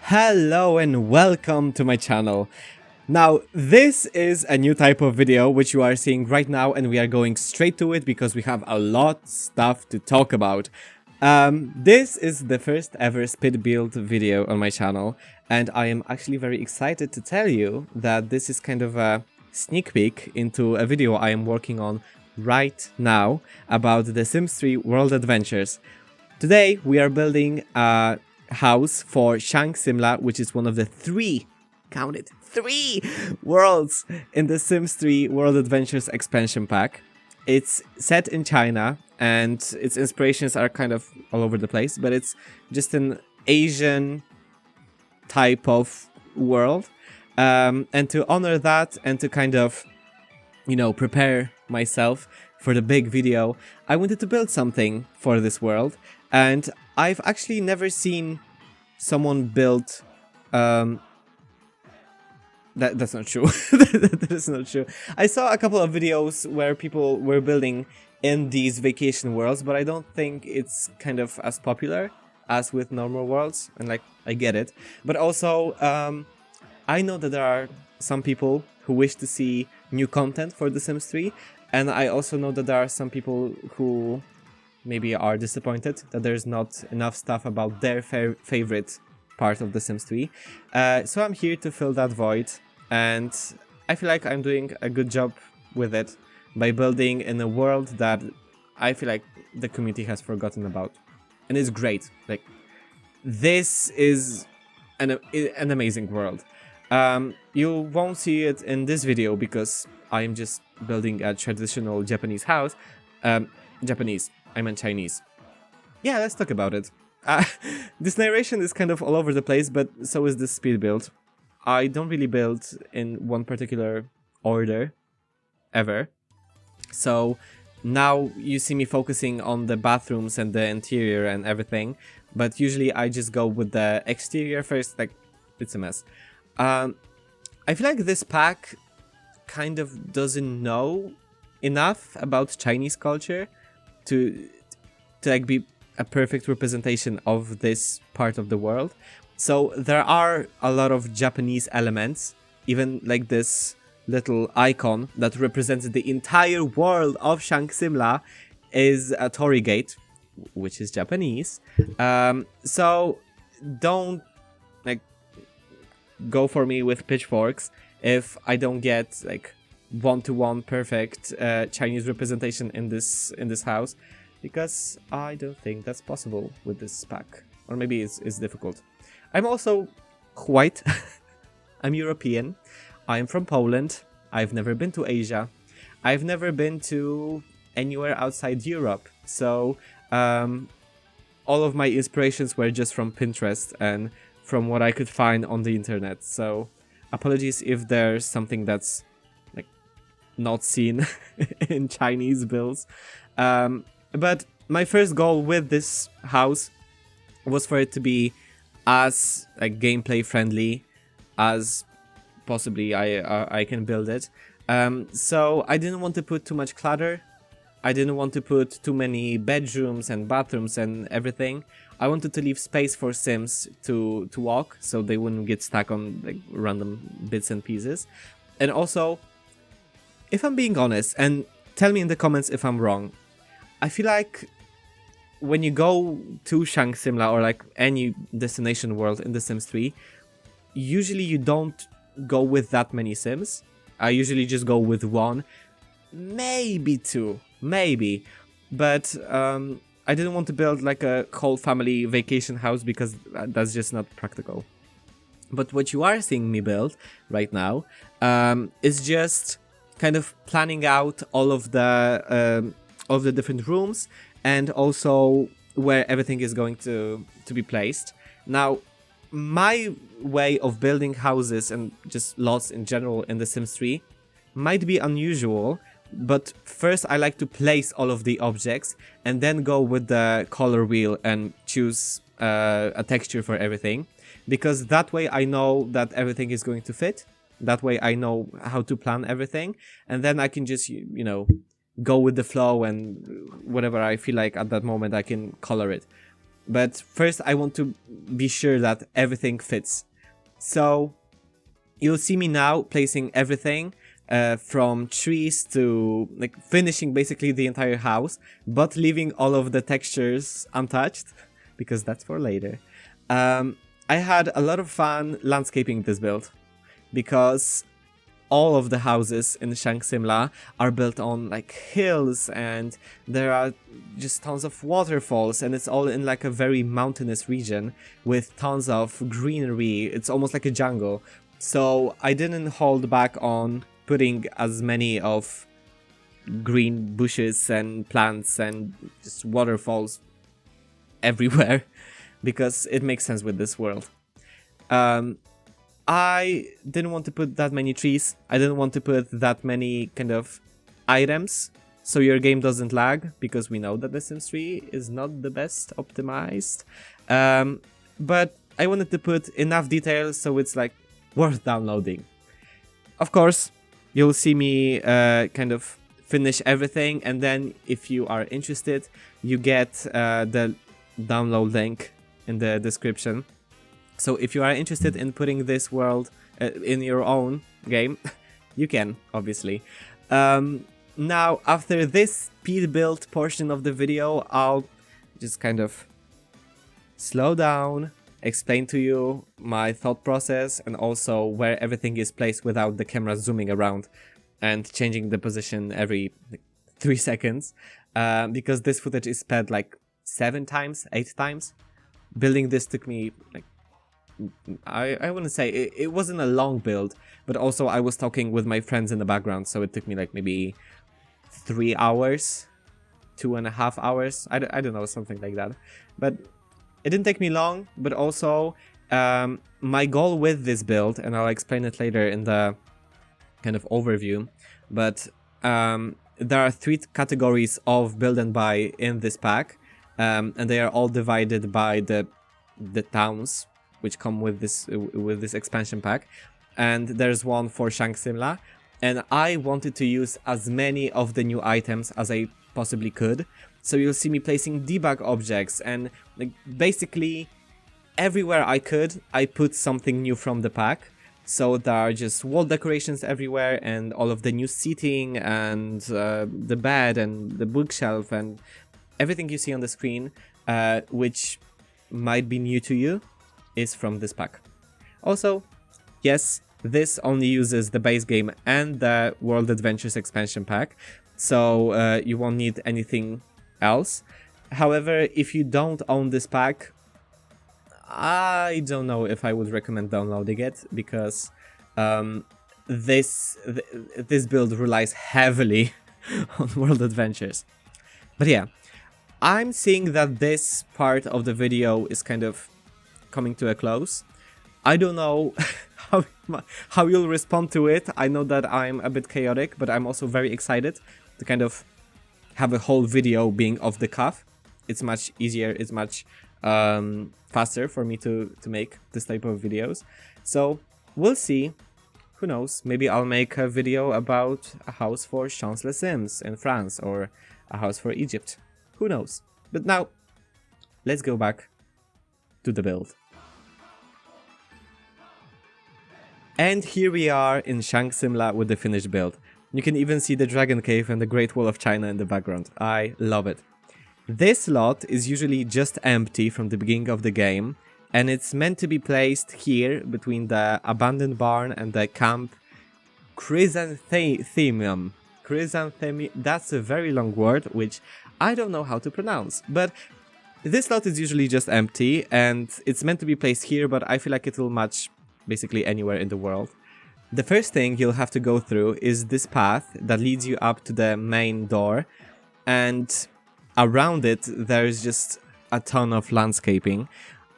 Hello and welcome to my channel. Now, this is a new type of video which you are seeing right now, and we are going straight to it because we have a lot stuff to talk about. This is the first ever speed build video on my channel, and I am actually very excited to tell you that this is kind of a sneak peek into a video I am working on right now about the Sims 3 World Adventures. Today we are building a house for Shang Simla, which is one of the three, count it, three worlds in the Sims 3 World Adventures expansion pack. It's set in China and its inspirations are kind of all over the place, but it's just an Asian type of world. And to honor that and to kind of, prepare myself for the big video, I wanted to build something for this world. And I've actually never seen someone build... That's not true. That is not true. I saw a couple of videos where people were building in these vacation worlds, but I don't think it's kind of as popular as with normal worlds. And I get it. But also, I know that there are some people who wish to see new content for The Sims 3. And I also know that there are some people who maybe are disappointed that there's not enough stuff about their favorite part of The Sims 3. So I'm here to fill that void, and I feel like I'm doing a good job with it by building in a world that I feel like the community has forgotten about. And it's great. This is an amazing world. You won't see it in this video because I'm just building a traditional Japanese house. Japanese. I meant Chinese. Yeah, let's talk about it. This narration is kind of all over the place, but so is this speed build. I don't really build in one particular order, ever. So now you see me focusing on the bathrooms and the interior and everything, but usually I just go with the exterior first, it's a mess. I feel like this pack kind of doesn't know enough about Chinese culture to be a perfect representation of this part of the world. So there are a lot of Japanese elements, even like this little icon that represents the entire world of Shang Simla is a torii gate, which is Japanese. So don't go for me with pitchforks if I don't get one-to-one perfect Chinese representation in this house, because I don't think that's possible with this pack, or maybe it's difficult. I'm also white. I'm European. I'm from Poland. I've never been to Asia. I've never been to anywhere outside Europe. So all of my inspirations were just from Pinterest and from what I could find on the internet. So apologies if there's something that's not seen in Chinese builds. But my first goal with this house was for it to be as gameplay friendly as possibly I can build it. So I didn't want to put too much clutter. I didn't want to put too many bedrooms and bathrooms and everything. I wanted to leave space for Sims to walk, so they wouldn't get stuck on random bits and pieces. And also, if I'm being honest, and tell me in the comments if I'm wrong, I feel like when you go to Shang Simla or any destination world in The Sims 3, usually you don't go with that many Sims. I usually just go with one, maybe two, maybe. But I didn't want to build a whole family vacation house because that's just not practical. But what you are seeing me build right now is just kind of planning out all of the different rooms and also where everything is going to be placed. Now, my way of building houses and just lots in general in The Sims 3 might be unusual, but first I like to place all of the objects and then go with the color wheel and choose a texture for everything, because that way I know that everything is going to fit. That way I know how to plan everything, and then I can just, go with the flow, and whatever I feel like at that moment I can color it. But first I want to be sure that everything fits. So you'll see me now placing everything from trees to like finishing basically the entire house, but leaving all of the textures untouched because that's for later. I had a lot of fun landscaping this build because all of the houses in Shang Simla are built on like hills, and there are just tons of waterfalls, and it's all in like a very mountainous region with tons of greenery. It's almost like a jungle. So I didn't hold back on putting as many of green bushes and plants and just waterfalls everywhere because it makes sense with this world. I didn't want to put that many trees. I didn't want to put that many kind of items so your game doesn't lag, because we know that the Sims 3 is not the best optimized. But I wanted to put enough detail so it's like worth downloading. Of course, you'll see me kind of finish everything, and then if you are interested, you get the download link in the description. So if you are interested in putting this world in your own game, you can, obviously. Now, after this speed build portion of the video, I'll just kind of slow down, explain to you my thought process, and also where everything is placed without the camera zooming around and changing the position every 3 seconds. Because this footage is sped like 7 times, 8 times. Building this took me like, I wouldn't say it wasn't a long build, but also I was talking with my friends in the background, so it took me like maybe 3 hours, 2.5 hours, I don't know, something like that. But it didn't take me long, but also my goal with this build, and I'll explain it later in the kind of overview, but there are 3 categories of build and buy in this pack, and they are all divided by the towns which come with this expansion pack, and there's one for Shang Simla, and I wanted to use as many of the new items as I possibly could. So you'll see me placing debug objects, and like basically everywhere I could, I put something new from the pack. So there are just wall decorations everywhere, and all of the new seating, and the bed, and the bookshelf, and everything you see on the screen, which might be new to you, is from this pack. Also, yes, this only uses the base game and the World Adventures expansion pack, so you won't need anything else. However, if you don't own this pack, I don't know if I would recommend downloading it, because this build relies heavily on World Adventures. But yeah, I'm seeing that this part of the video is kind of coming to a close. I don't know how you'll respond to it. I know that I'm a bit chaotic, but I'm also very excited to kind of have a whole video being off the cuff. It's much easier, it's much faster for me to make this type of videos. So we'll see. Who knows? Maybe I'll make a video about a house for Chancellor Sims in France, or a house for Egypt. Who knows? But now, let's go back to the build. And here we are in Shang Simla with the finished build. You can even see the Dragon Cave and the Great Wall of China in the background. I love it. This lot is usually just empty from the beginning of the game, and it's meant to be placed here between the abandoned barn and the camp Chrysanthemum. Chrysanthemum, that's a very long word, which I don't know how to pronounce. But this lot is usually just empty, and it's meant to be placed here, but I feel like it will match basically anywhere in the world. The first thing you'll have to go through is this path that leads you up to the main door, and around it there's just a ton of landscaping.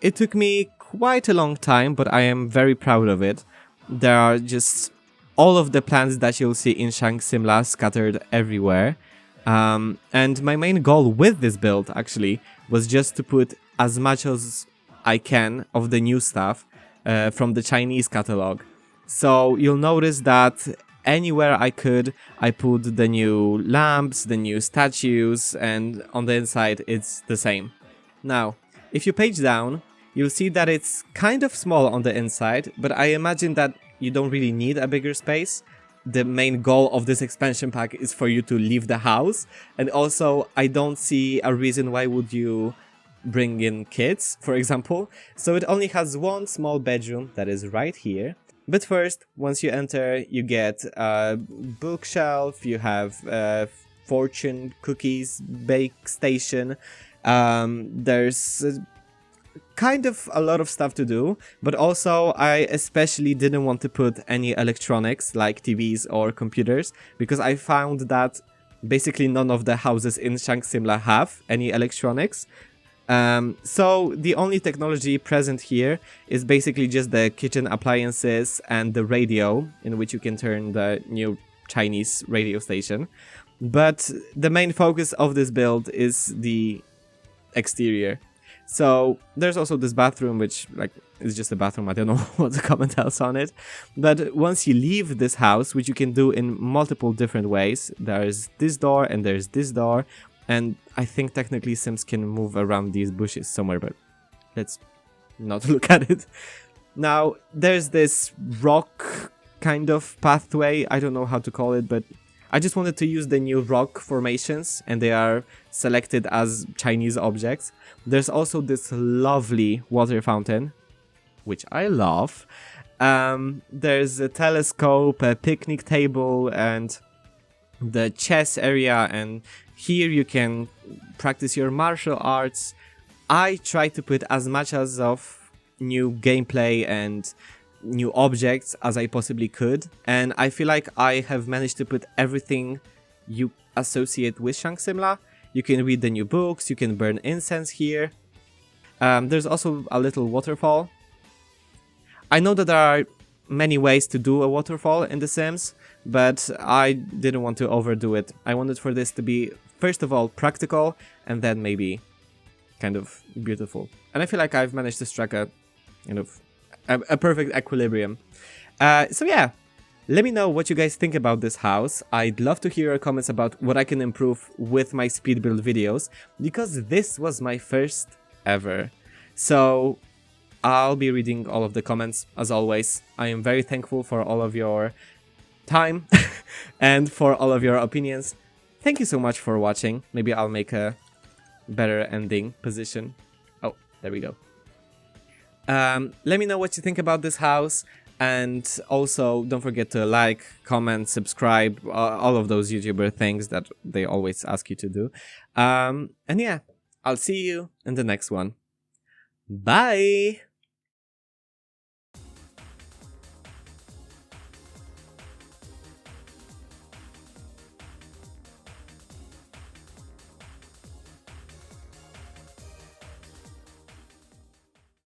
It took me quite a long time, but I am very proud of it. There are just all of the plants that you'll see in Shang Simla scattered everywhere. And my main goal with this build actually was just to put as much as I can of the new stuff from the Chinese catalog. So you'll notice that anywhere I could, I put the new lamps, the new statues, and on the inside it's the same. Now, If you page down, you'll see that it's kind of small on the inside, but I imagine that you don't really need a bigger space. The main goal of this expansion pack is for you to leave the house, and also I don't see a reason why would you bring in kids, for example. So it only has one small bedroom that is right here. But first, once you enter, you get a bookshelf, you have fortune cookies bake station. There's kind of a lot of stuff to do, but also I especially didn't want to put any electronics like TVs or computers, because I found that basically none of the houses in Shang Simla have any electronics. So the only technology present here is basically just the kitchen appliances and the radio, in which you can turn the new Chinese radio station. But the main focus of this build is the exterior. So there's also this bathroom, which like is just a bathroom. I don't know what to comment else on it. But once you leave this house, which you can do in multiple different ways, there's this door and there's this door. And I think technically Sims can move around these bushes somewhere, but let's not look at it. Now, there's this rock kind of pathway. I don't know how to call it, but I just wanted to use the new rock formations, and they are selected as Chinese objects. There's also this lovely water fountain, which I love. There's a telescope, a picnic table, and the chess area, and here you can practice your martial arts. I try to put as much as of new gameplay and new objects as I possibly could, and I feel like I have managed to put everything you associate with Shang Simla. You can read the new books, you can burn incense here. There's also a little waterfall. I know that there are many ways to do a waterfall in The Sims, but I didn't want to overdo it. I wanted for this to be, first of all, practical, and then maybe kind of beautiful. And I feel like I've managed to strike a kind of a perfect equilibrium. So yeah, let me know what you guys think about this house. I'd love to hear your comments about what I can improve with my speed build videos, because this was my first ever. So I'll be reading all of the comments as always. I am very thankful for all of your time and for all of your opinions. Thank you so much for watching. Maybe I'll make a better ending position. Oh, there we go. Let me know what you think about this house, and also don't forget to like, comment, subscribe, all of those YouTuber things that they always ask you to do. And yeah, I'll see you in the next one. Bye!